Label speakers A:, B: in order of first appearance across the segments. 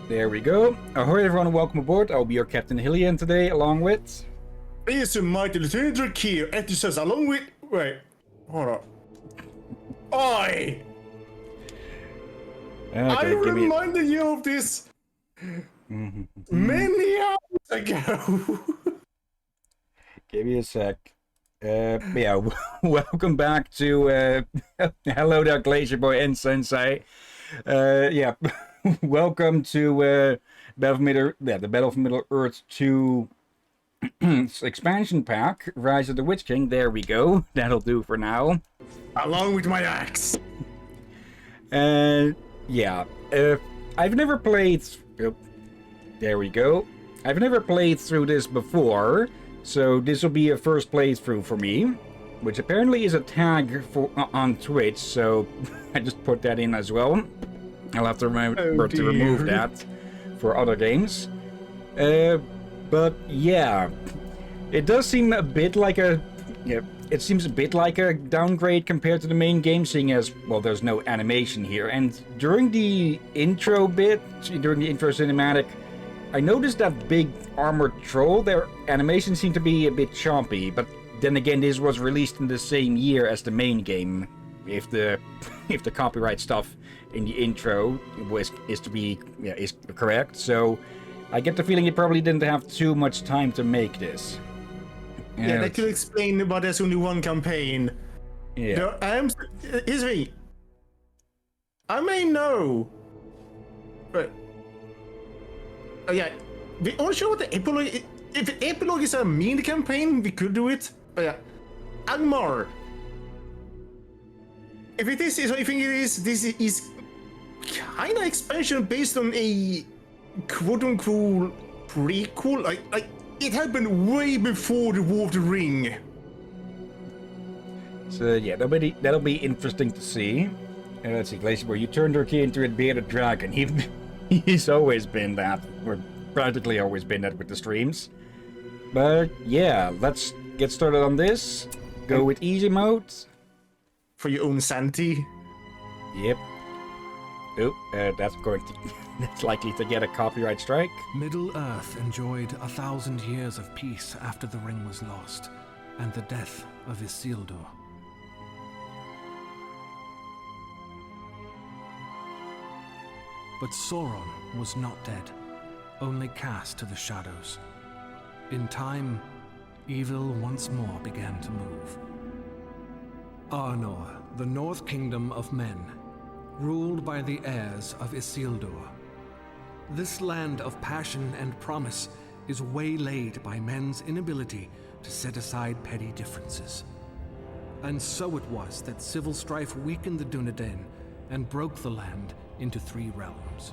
A: There we go. Ahoy everyone and welcome aboard. I'll be your Captain Hillian today, along with...
B: Is a mighty Lieutenant here, and he says along with... Wait, hold up. Oi! I reminded you of this many hours ago.
A: Give me a sec. Yeah, welcome back to... Hello there, Glacier Boy and Sensei. Yeah, welcome to the Battle of Middle-earth 2 expansion pack, Rise of the Witch King. There we go. That'll do for now.
B: Along with my axe.
A: Yeah. I've never played... there we go. I've never played through this before, so this will be a first playthrough for me, which apparently is a tag for on Twitch, so I just put that in as well. I'll have to remember to remove that for other games. But yeah, it does seem a bit like a... Yeah, it seems a bit like a downgrade compared to the main game, seeing as, well, there's no animation here. And during the intro bit, during the intro cinematic, I noticed that big armored troll, their animation seemed to be a bit choppy, but then again, this was released in the same year as the main game, if the copyright stuff in the intro is correct. So I get the feeling it probably didn't have too much time to make this.
B: Yeah, that could explain why there's only one campaign.
A: Yeah.
B: Here's me. I may know, but yeah, we aren't sure what the epilogue. If the epilogue is a main campaign, we could do it. But yeah, Angmar. If it is, I think it is. This is kind of expansion based on a quote-unquote prequel. Like it happened way before the War of the Ring.
A: So yeah, that'll be interesting to see. Let's see, Glacier Boy, you turned your key into a bearded dragon. He's always been that, or practically always been that with the streams. But yeah, let's get started on this. Go with easy mode.
B: For your own sanity.
A: Yep. Oh, that's likely to get a copyright strike.
C: Middle-earth enjoyed 1,000 years of peace after the ring was lost, and the death of Isildur. But Sauron was not dead, only cast to the shadows. In time, evil once more began to move. Arnor, the North Kingdom of men, ruled by the heirs of Isildur. This land of passion and promise is waylaid by men's inability to set aside petty differences. And so it was that civil strife weakened the Dunedain and broke the land into 3 realms.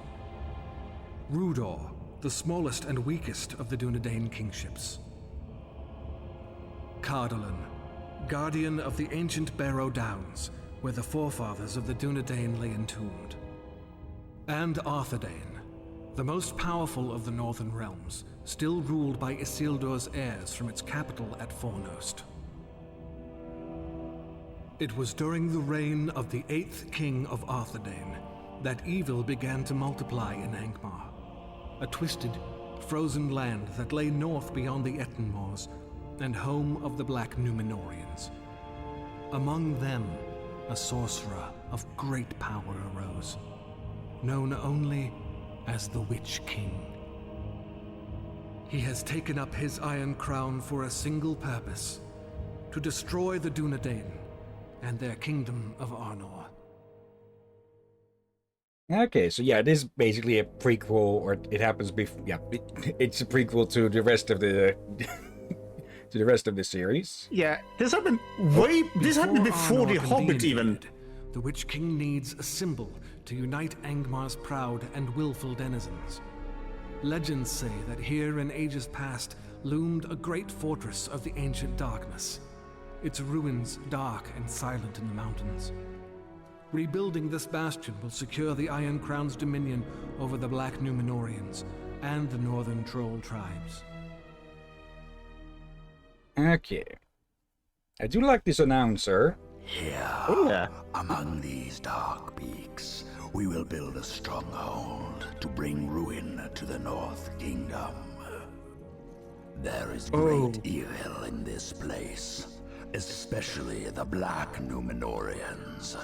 C: Rudor, the smallest and weakest of the Dunedain kingships. Cardolan, guardian of the ancient Barrow Downs, where the forefathers of the Dunedain lay entombed. And Arthedain, the most powerful of the Northern Realms, still ruled by Isildur's heirs from its capital at Fornost. It was during the reign of the 8th king of Arthedain that evil began to multiply in Angmar, a twisted, frozen land that lay north beyond the Etten Moors and home of the Black Númenóreans. Among them, a sorcerer of great power arose, known only as the Witch King. He has taken up his iron crown for a single purpose: to destroy the Dunedain and their kingdom of Arnor.
A: Okay, so yeah, this is basically a prequel, or it happens before. Yeah, it's a prequel to the rest of the to the rest of the series.
B: Yeah, this happened This happened before the Hobbit even.
C: The Witch King needs a symbol to unite Angmar's proud and willful denizens. Legends say that here in ages past loomed a great fortress of the ancient darkness, its ruins dark and silent in the mountains. Rebuilding this bastion will secure the Iron Crown's dominion over the Black Númenóreans and the Northern Troll tribes.
A: Okay. I do like this announcer.
D: Here, among these dark peaks, We will build a stronghold to bring ruin to the North Kingdom. There is great evil in this place, especially the Black Numenorians.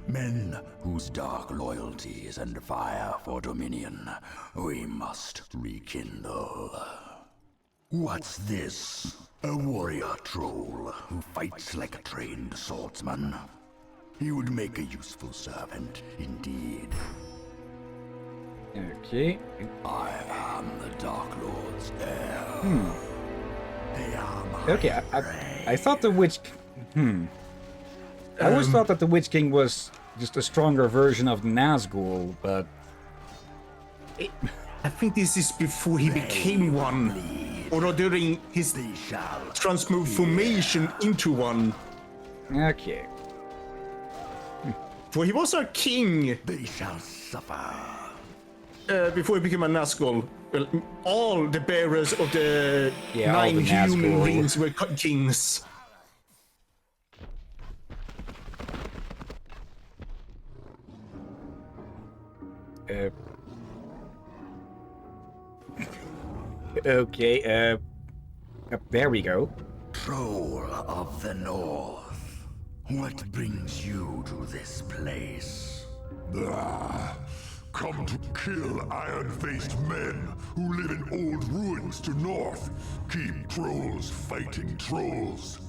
D: Men whose dark loyalties and fire for dominion we must rekindle. What's this? A warrior troll who fights like a trained swordsman. He would make a useful servant, indeed.
A: Okay.
D: I am the Dark Lord's heir. They are my
A: Okay,
D: prey.
A: I thought the Witch... I always thought that the Witch King was just a stronger version of Nazgul, but...
B: I think this is before he became one. Or during his
D: They shall
B: transformation into one.
A: Okay.
B: For he was a king
D: They shall suffer.
B: before he became a Nazgul. Well, all the bearers of the
A: Yeah, all
B: 9
A: the
B: human
A: Nazgul.
B: rings were kings.
A: Okay, there we go.
D: Troll of the North. What brings you to this place?
E: Come to kill iron-faced men who live in old ruins to north. Keep trolls fighting trolls.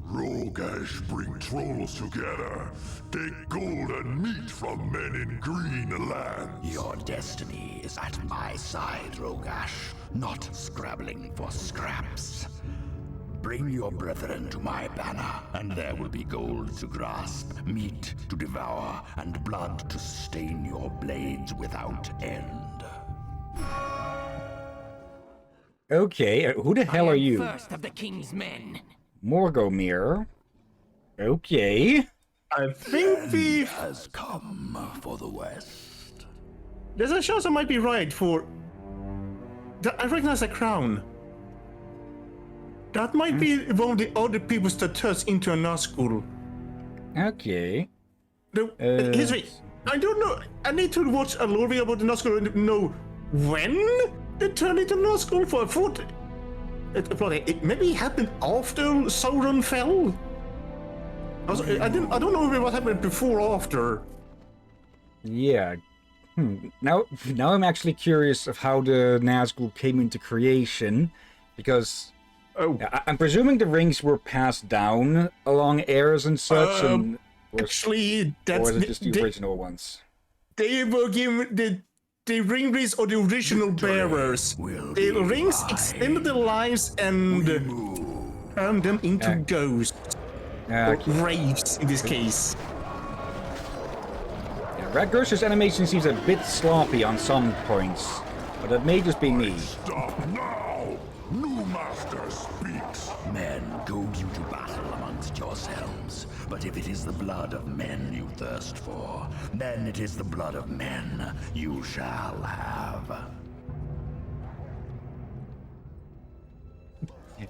E: Rogash bring trolls together. Take gold and meat from men in green lands.
D: Your destiny is at my side, Rogash, not scrabbling for scraps. Bring your brethren to my banner, and there will be gold to grasp, meat to devour, and blood to stain your blades without end.
A: Okay, who the hell are you?
F: First of the king's men.
A: Morgomir. Okay.
B: I think we...
D: Has come for the West.
B: There's a chance I might be right for... I recognize a crown. That might be one of the other peoples that turns into a Nazgul.
A: Okay.
B: Here's me. I don't know. I need to watch a little bit about the Nazgul and know when they turn into Nazgul. For I thought it maybe happened after Sauron fell. I don't know what happened before or after.
A: Yeah. Now I'm actually curious of how the Nazgul came into creation, because I'm presuming the rings were passed down along heirs and such, and
B: Actually, that's
A: or was it just the original ones?
B: they were given the ring rings or the original bearers. The rings extended their lives and turned them into ghosts. Or
A: Okay.
B: wraiths in this case.
A: Yeah, Radgersh's animation seems a bit sloppy on some points, but that may just be me.
E: Stop now! New master speaks.
D: Men goad you to battle amongst yourselves, but if it is the blood of men you thirst for, then it is the blood of men you shall have.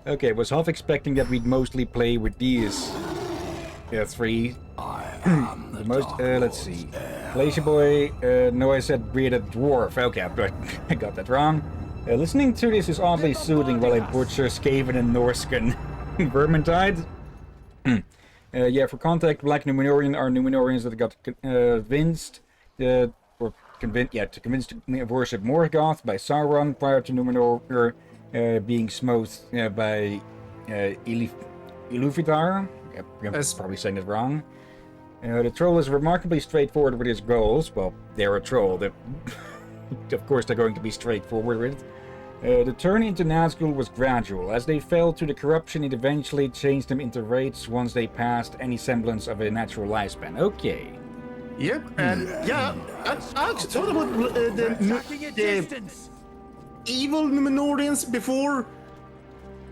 A: Okay, was half expecting that we'd mostly play with these three.
D: I am
A: The most, let's see. Glacier Boy, no, I said bearded dwarf. Okay, but I got that wrong. Listening to this is oddly soothing while I butcher Skaven and Norscan. Vermintide? Yeah, for context, Black Numenorian are Numenorians that got convinced, to convince to worship Morgoth by Sauron prior to Numenor being smote by Iluvatar. I'm probably saying it wrong. The troll is remarkably straightforward with his goals. Well, they're a troll. Of course, they're going to be straightforward with it. The turn into Nazgul was gradual. As they fell to the corruption, it eventually changed them into wraiths once they passed any semblance of a natural lifespan. Okay.
B: Yep, and yeah, I thought about the evil Numenorians before.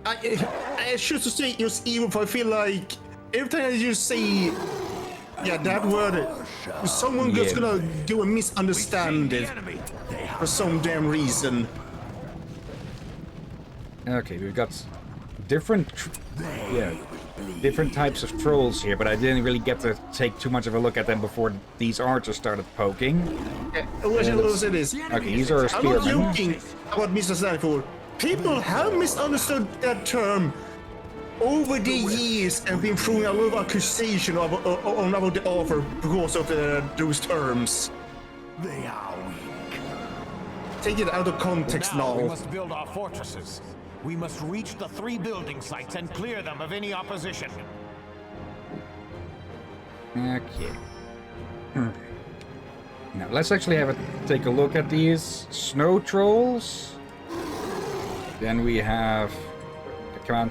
B: I should say use evil, but I feel like every time you say that word, someone is gonna do a misunderstand it for some damn reason.
A: Okay, we've got different... different types of trolls here, but I didn't really get to take too much of a look at them before these archers started poking.
B: Yeah, we'll say this.
A: Okay, these are
B: I'm not
A: spearmen.
B: joking about misunderstanding. People have misunderstood that term over the years and been throwing a lot of accusation about the author because of those terms.
D: They are weak.
B: Take it out of context
F: Now we
B: now.
F: must build our fortresses. We must reach the 3 building sites and clear them of any opposition.
A: Okay. Now let's actually take a look at these snow trolls. Then we have come on,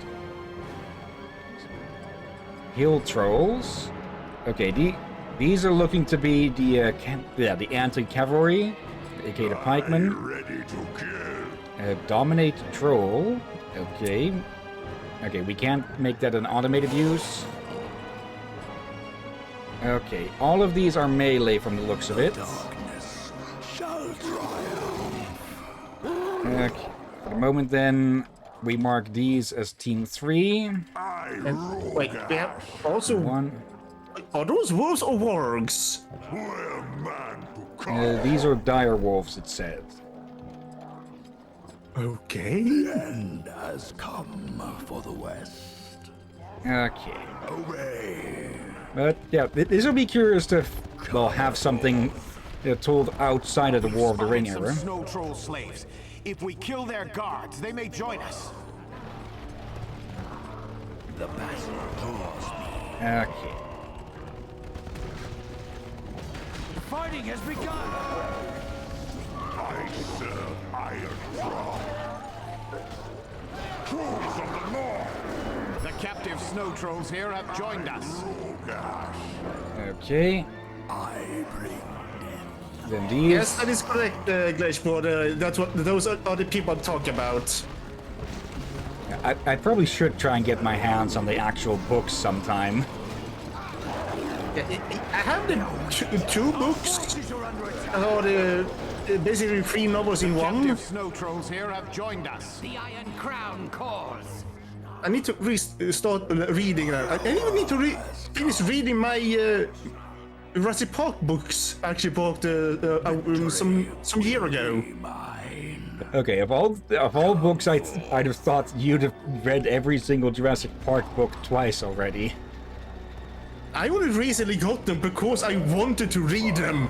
A: hill trolls. Okay, these are looking to be the anti-cavalry, aka the pikemen.
E: Ready to kill.
A: Dominate troll. Okay. Okay, we can't make that an automated use. Okay, all of these are melee from the looks of it.
D: Darkness shall triumph.
A: Okay. For the moment then, we mark these as Team 3.
B: And wait, we have also.
A: 1.
B: Are those wolves or wargs?
E: Where man to come.
A: These are dire wolves, it said.
B: Okay.
D: End has come for the West.
A: Okay.
D: Obey.
A: But yeah, this will be curious to, well, have something told outside of the War of the Ring
F: Some
A: era.
F: snow troll slaves. If we kill their guards, they may join us.
D: The battle draws me.
A: Okay.
F: The fighting has begun.
E: I serve Iron Thrall. Trolls of the North.
F: The captive snow trolls here have joined us.
E: Rogash.
A: Okay.
D: I bring
A: Then these.
B: Yes, that is correct, Glazebord. That's what those are the people I'm talking about.
A: I probably should try and get my hands on the actual books sometime.
B: Yeah, I have the two books. Or the basically 3 novels in one.
F: Captive snow trolls here have joined us.
G: The Iron Crown calls.
B: I need to start reading that. I even need to finish reading my Jurassic Park books. Actually, bought some year ago.
A: Okay, of all books, I'd have thought you'd have read every single Jurassic Park book twice already.
B: I only recently got them because I wanted to read them.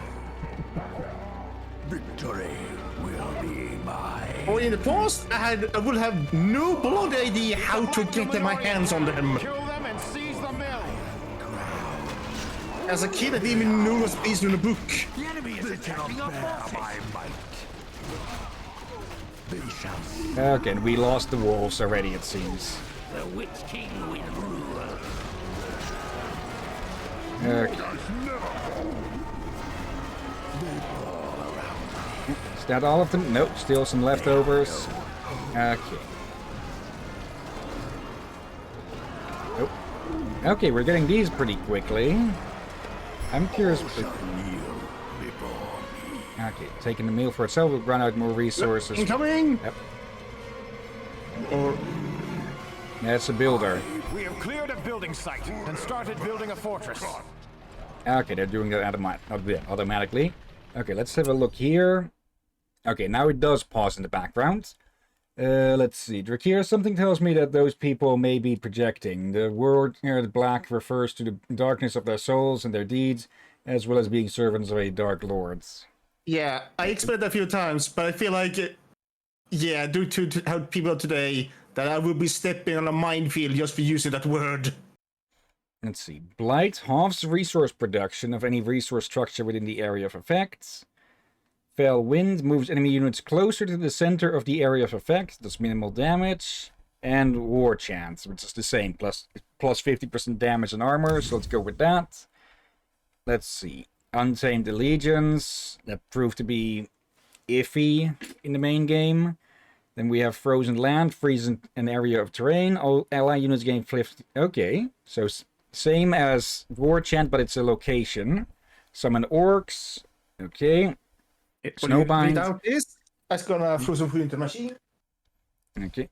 D: victory will be mine.
B: Or in the past, I would have no bloody idea how to get my hands on them.
F: Kill them and seize the mill.
B: As a kid, I didn't even know it was based on a book.
G: The enemy is attacking our forces.
D: My might. They shall see
A: Okay, and we lost the wolves already, it seems.
G: The Witch King will rule.
A: Okay. Is that all of them? Nope, still some leftovers. Okay. Nope. Okay, we're getting these pretty quickly. I'm curious. Okay, taking the meal for itself will run out more resources.
B: Incoming!
A: Yep.
B: Or
A: That's a builder.
F: We have cleared a building site and started building a fortress.
A: Okay, they're doing that automatically. Okay, let's have a look here. Okay, now it does pause in the background. Let's see. Drakir, something tells me that those people may be projecting. The word here, the black, refers to the darkness of their souls and their deeds, as well as being servants of a dark lords.
B: yeah, I explained that a few times, but I feel like, yeah, due to how people are today, that I will be stepping on a minefield just for using that word.
A: Let's see. Blight halves resource production of any resource structure within the area of effects. Fell Wind moves enemy units closer to the center of the area of effect, does minimal damage. And War Chant, which is the same, plus 50% damage and armor, so let's go with that. Let's see. Untamed Allegiance, that proved to be iffy in the main game. Then we have Frozen Land, freezing an area of terrain. All ally units gain 50. Okay, so same as War Chant, but it's a location. Summon Orcs. Okay. Snowbind.
B: Without this, I'm gonna throw some food into the machine.
A: Okay.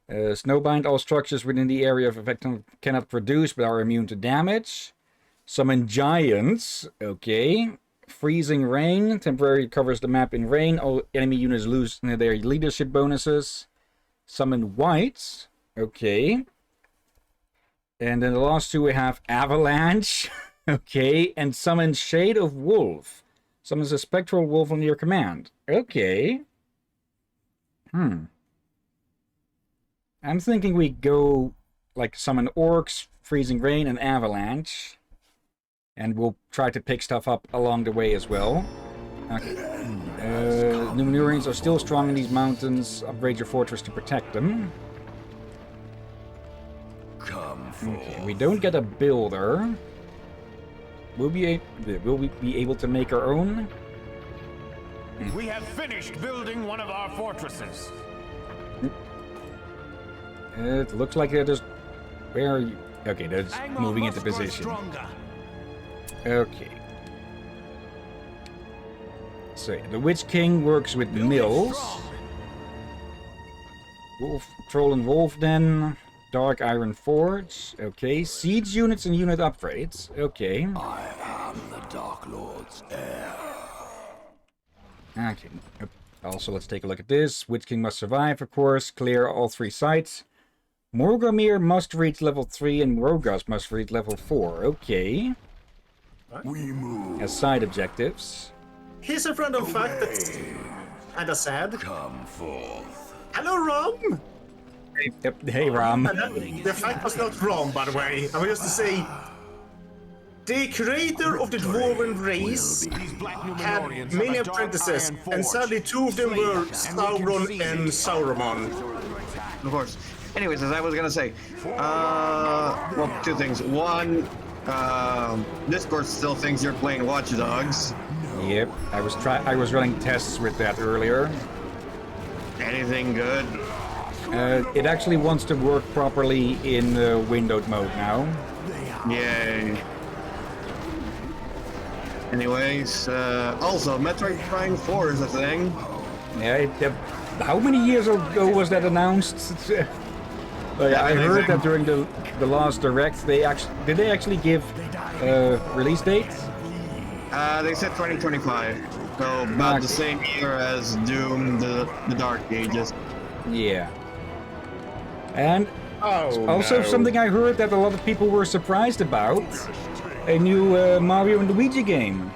A: Snowbind, all structures within the area of effect cannot produce but are immune to damage. Summon giants, okay. Freezing rain, temporarily covers the map in rain. All enemy units lose their leadership bonuses. Summon whites, okay. And then the last two we have avalanche, okay. And summon shade of wolf. Summons a spectral wolf on your command, okay. I'm thinking we go like summon orcs, freezing rain, and avalanche. And we'll try to pick stuff up along the way as well. Okay. Numenorians are still strong in these mountains. Upgrade your fortress to protect them. Okay, we don't get a builder. Will we be able to make our own?
F: We have finished building one of our fortresses.
A: It looks like they're just... Where are you? Okay, they're just moving into position. Okay. So, the Witch King works with mills. Wolf, Troll and Wolf then. Dark Iron Forge. Okay. Siege units and unit upgrades. Okay.
D: I am the Dark Lord's heir.
A: Okay. Also, let's take a look at this. Witch King must survive, of course. Clear all 3 sites. Morgomir must reach level 3 and Morgoth must reach level 4. Okay.
D: We move.
A: As side objectives.
B: Here's a random fact that's kinda sad.
D: Come forth.
B: Hello, Rom!
A: Hey, Ram.
B: The fact was not wrong, by the way. I was just to say, the creator of the dwarven race
F: These black
B: had
F: Numenorians
B: many
F: have a dark
B: apprentices,
F: iron
B: and
F: forge.
B: sadly 2 of them were Sauron and Sauron.
H: Of course. Anyways, as I was gonna say, well, 2 things. One, Discord still thinks you're playing Watch Dogs.
A: Yep, I was running tests with that earlier.
H: Anything good?
A: It actually wants to work properly in windowed mode now.
H: Yay. Anyways, also, Metroid Prime 4 is a thing.
A: Yeah, how many years ago was that announced? I heard that during the last Direct, they actually give release dates?
H: They said 2025, so about the same year as Doom, the Dark Ages.
A: Yeah. And
B: Oh,
A: something I heard that a lot of people were surprised about, a new Mario and Luigi game.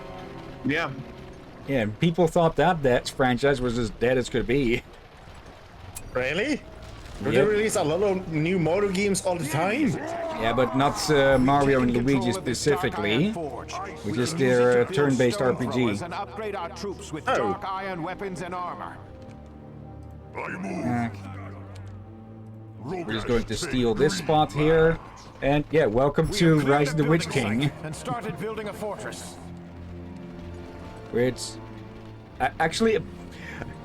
H: Yeah.
A: Yeah, people thought that franchise was as dead as could be.
B: Really? They
A: Yep.
B: release a lot of new Mario games all the time?
A: Yeah, but not Mario and Luigi specifically, which is their turn-based RPG.
F: And upgrade our troops with
B: Oh.
F: dark iron weapons and armor.
E: I move.
A: We're just going to steal this spot here. And yeah, welcome
F: We
A: to
F: have cleared
A: Rise of the Witch
F: building
A: King.
F: site and started building a fortress.
A: Which, actually,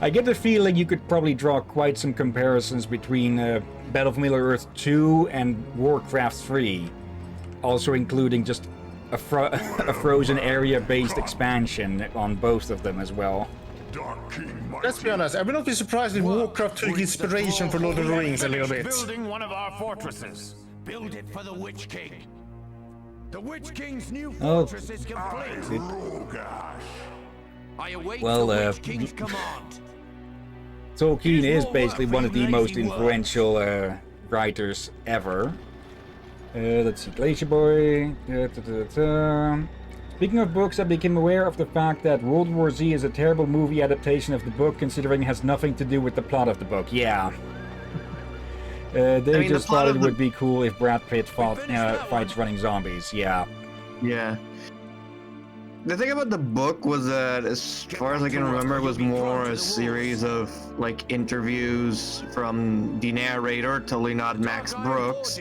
A: I get the feeling you could probably draw quite some comparisons between Battle for Middle-earth 2 and Warcraft 3. Also including just a frozen area-based expansion on both of them as well.
E: Dark King
B: Let's be honest, I would not be surprised if Warcraft took inspiration from Lord of the Rings a little bit.
F: Building one of our fortresses.
G: Build it for the Witch King. The Witch King's new
A: Oh.
G: fortress is complete. I await
A: Well,
G: the Witch King's command.
A: Tolkien is basically one of the most influential writers ever. Let's see, Glacier Boy. Speaking of books, I became aware of the fact that World War Z is a terrible movie adaptation of the book, considering it has nothing to do with the plot of the book. Yeah. They just thought it would be cool if Brad Pitt fights running zombies. Yeah.
H: Yeah. The thing about the book was that, as far as I can remember, it was more a series of like interviews from the narrator, totally not Max Brooks.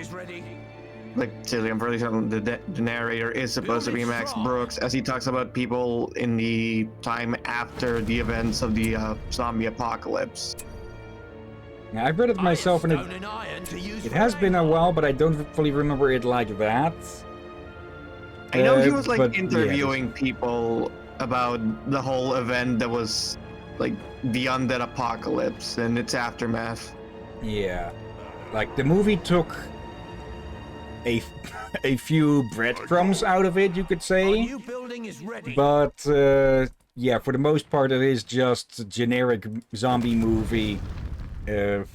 H: Like, Tilly, I'm fairly certain the narrator is supposed to be Max Brooks, as he talks about people in the time after the events of the zombie apocalypse.
A: Yeah, I've read it myself, and it has been a while, but I don't fully remember it like that.
H: I know he was
A: but,
H: like
A: yeah,
H: interviewing people about the whole event that was like the undead apocalypse and its aftermath.
A: Yeah. like the movie took a few breadcrumbs out of it, you could
G: Our
A: say.
G: new building is ready.
A: But yeah, for the most part, it is just a generic zombie movie with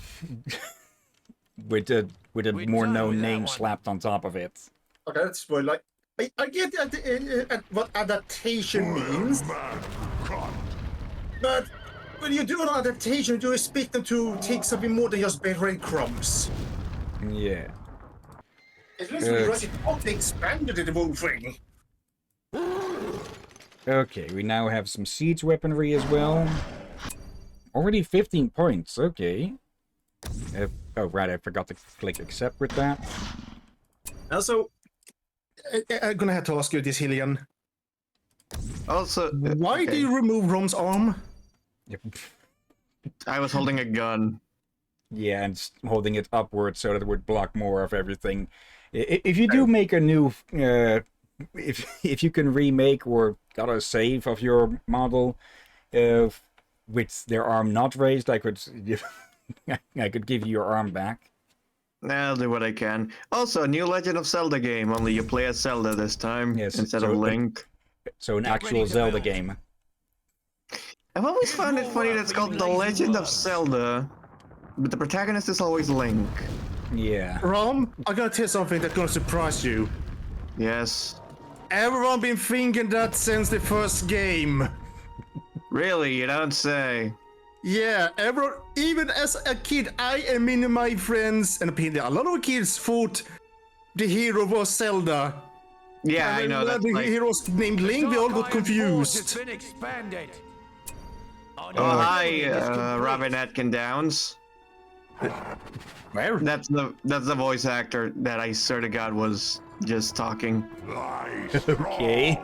A: a
G: We're
A: more
G: done
A: known
G: with that
A: name
G: one.
A: slapped on top of it.
B: Okay, that's spoiled. Like, I get what adaptation means, but when you do an adaptation, you expect them to take something more than just breadcrumbs.
A: Yeah.
B: At least with Jurassic Park, they expanded the whole thing.
A: Okay, we now have some siege weaponry as well. Already 15 points, okay. Oh, right, I forgot to click accept with that.
B: Also, I'm gonna have to ask you this, Hillian.
H: Also,
B: Why
H: okay,
B: do you remove Rom's arm?
A: Yep.
H: I was holding a gun.
A: Yeah, and holding it upwards so that it would block more of everything. If you do make a new... if you can remake or got a save of your model with their arm not raised, I could I could give you your arm back.
H: I'll do what I can. Also, a new Legend of Zelda game, only you play as Zelda this time
A: Yes,
H: instead
A: so
H: of Link.
A: So an
G: Get
A: actual
G: ready to
A: Zelda
G: build.
A: game.
H: I've always found it funny that it's called The Legend of Zelda, but the protagonist is always Link.
A: Yeah.
B: Rom, I'm gonna tell you something that's gonna surprise you.
H: Yes.
B: Everyone been thinking that since the first game.
H: Really, you don't say.
B: Yeah, everyone, even as a kid, I and many of my friends, and a lot of kids thought the hero was Zelda.
H: Yeah,
B: And
H: I
B: when
H: know that.
B: the
H: Like,
B: hero's named Link, we all got
G: It's
B: confused.
G: been expanded. Our
H: oh,
G: new
H: hi,
G: building is complete.
H: Robin Atkin Downs.
B: Where?
H: That's the voice actor that I swear to God was just talking.
A: Okay.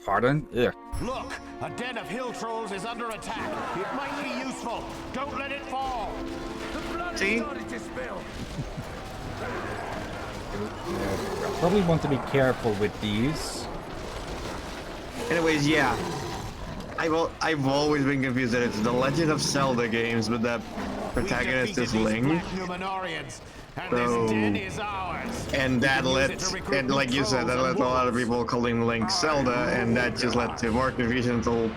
A: Pardon? Yeah.
F: Look, a den of hill trolls is under attack. It might be useful. Don't let it fall.
G: The blood
H: See?
G: is starting to spill.
A: I probably want to be careful with these.
H: Anyways, yeah. I've always been confused that it's the Legend of Zelda games, but that protagonist is Link.
F: Numenorians, and
H: So-
F: this den is ours.
H: And that
F: We can use
H: led,
F: it to recruit
H: and like you said, that
F: trolls
H: led
F: and
H: a lot of
F: wolves.
H: people calling Link Zelda, and that just led to more confusion until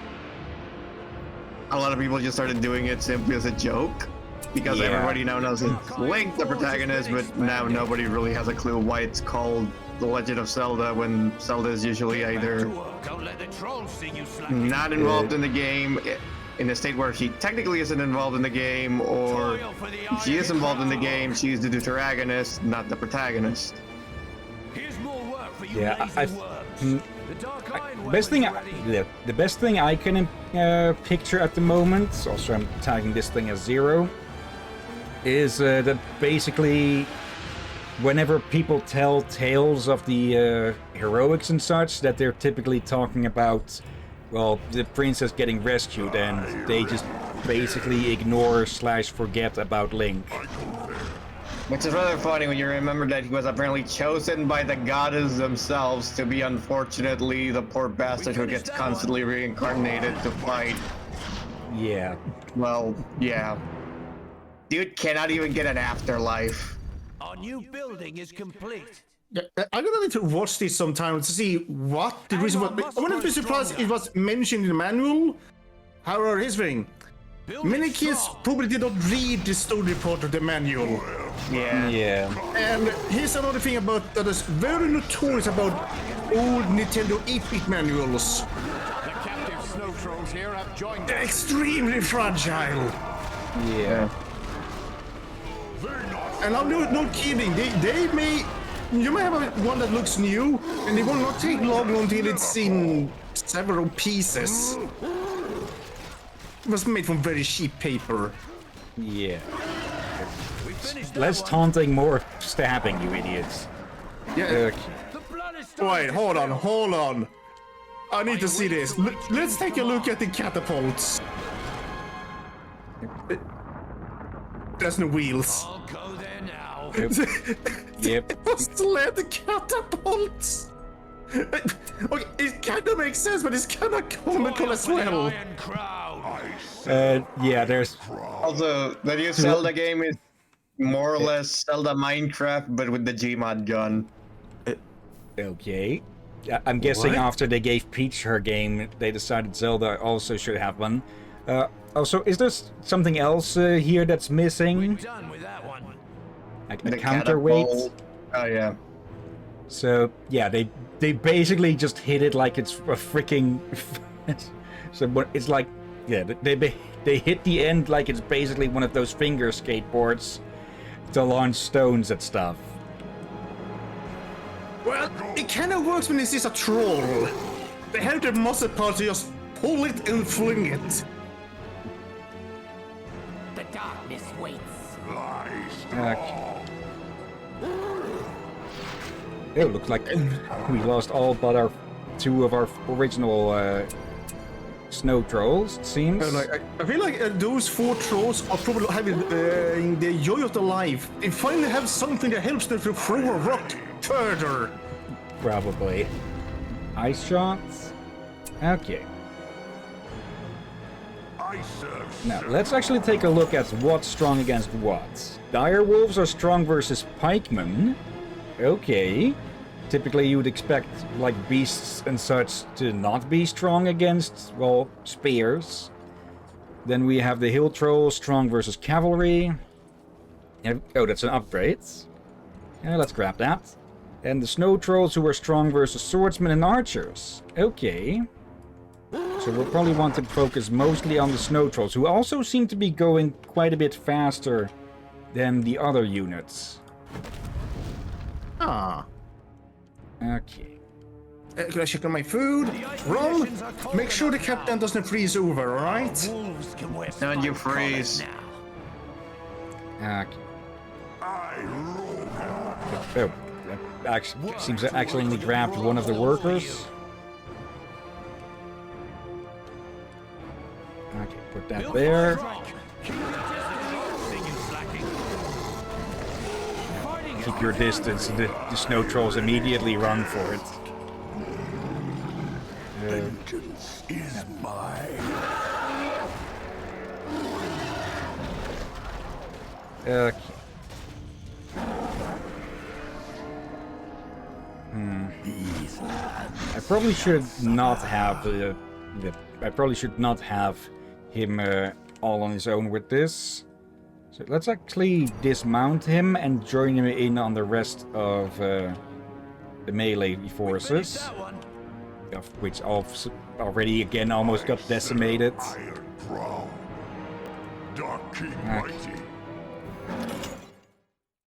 H: a lot of people just started doing it simply as a joke. Because
A: Yeah.
H: everybody now knows it's Link, the protagonist, but now nobody really has a clue why it's called The Legend of Zelda when Zelda is usually either
G: Don't let the trolls see you slack.
H: not involved in the game, in a state where she technically isn't involved in the game, or
G: Toil for the
H: she is
G: Iron
H: involved in the
G: Crown.
H: game, she's the protagonist, not the protagonist.
G: Here's more work for you
A: Yeah,
G: lazy worms. The Dark Iron Well is
A: The best thing I can picture at the moment, also I'm tagging this thing as 0, is that basically whenever people tell tales of the heroics and such, that they're typically talking about, well, the princess getting rescued, and they just basically ignore / forget about Link.
H: Which is rather funny when you remember that he was apparently chosen by the goddess themselves to be, unfortunately, the poor bastard who gets constantly reincarnated to fight.
A: Yeah.
H: Well, yeah. Dude cannot even get an afterlife.
G: Our new building is complete.
B: Yeah, I'm gonna need to watch this sometime to see what the reason was. I'm gonna be surprised it was mentioned in the manual. However, here's the thing. Many kids probably did not read the story part of the manual.
H: Yeah.
A: Yeah.
B: And here's another thing about that is very notorious about old Nintendo 8-bit manuals.
F: The captive snow trolls here have joined
B: They're
F: us.
B: extremely fragile.
A: Yeah.
B: And I'm not kidding. They may. You may have one that looks new, and it will not take long until it's in several pieces. It was made from very cheap paper.
A: Yeah.
G: We finished that
A: Less
G: one.
A: taunting, more stabbing, you idiots.
B: Yeah.
A: Okay.
G: The blood is starting
B: Wait,
G: to
B: hold on,
G: spill.
B: hold on. I need to see this. Let's take a look at the catapults. There's no wheels.
G: I'll go there now.
A: Yep.
B: Just let the catapults. Okay, it kind of makes sense, but it's kind of comical as
G: Toil for the
B: well.
G: Iron Crown.
A: Yeah, there's...
H: Also, the new Zelda game is more or less Zelda Minecraft, but with the Gmod gun.
A: Okay. I'm guessing after they gave Peach her game, they decided Zelda also should have one. Also, is there something else here that's missing?
G: Done with that one.
A: Like
H: The
A: a counterweight?
H: catapult. Oh yeah.
A: So, yeah, they basically just hit it like it's a freaking... So, but it's like... Yeah, they hit the end like it's basically one of those finger skateboards to launch stones at stuff.
B: Well, it kind of works when this is a troll. They have the muscle part to just pull it and fling it.
G: The darkness waits.
A: Okay. It looks like we lost all but our two of our original snow trolls, it seems.
B: I feel like those 4 trolls are probably having the joy of their life. They finally have something that helps them to throw a rock further.
A: Probably. Ice shots? Okay. Now, let's actually take a look at what's strong against what. Dire wolves are strong versus pikemen. Okay. Typically, you would expect, like, beasts and such to not be strong against, well, spears. Then we have the hill trolls, strong versus cavalry. Oh, that's an upgrade. Yeah, let's grab that. And the snow trolls, who are strong versus swordsmen and archers. Okay. So we'll probably want to focus mostly on the snow trolls, who also seem to be going quite a bit faster than the other units.
B: Ah.
A: Okay.
B: Can I check on my food? Ron, make sure the captain doesn't freeze over, alright?
G: Wolves can wear
H: And you
G: spotted
H: freeze.
G: collars now.
A: Okay. Oh, that actually seems to actually only grabbed one of the workers. Okay, put that there. Keep your distance. The snow trolls immediately run for it.
D: Vengeance is mine.
A: Okay. I probably should not have I probably should not have him all on his own with this. So let's actually dismount him and join him in on the rest of the melee forces, of which already again almost got decimated.
E: Iron Crown. Dark King
A: Okay.
E: Mighty.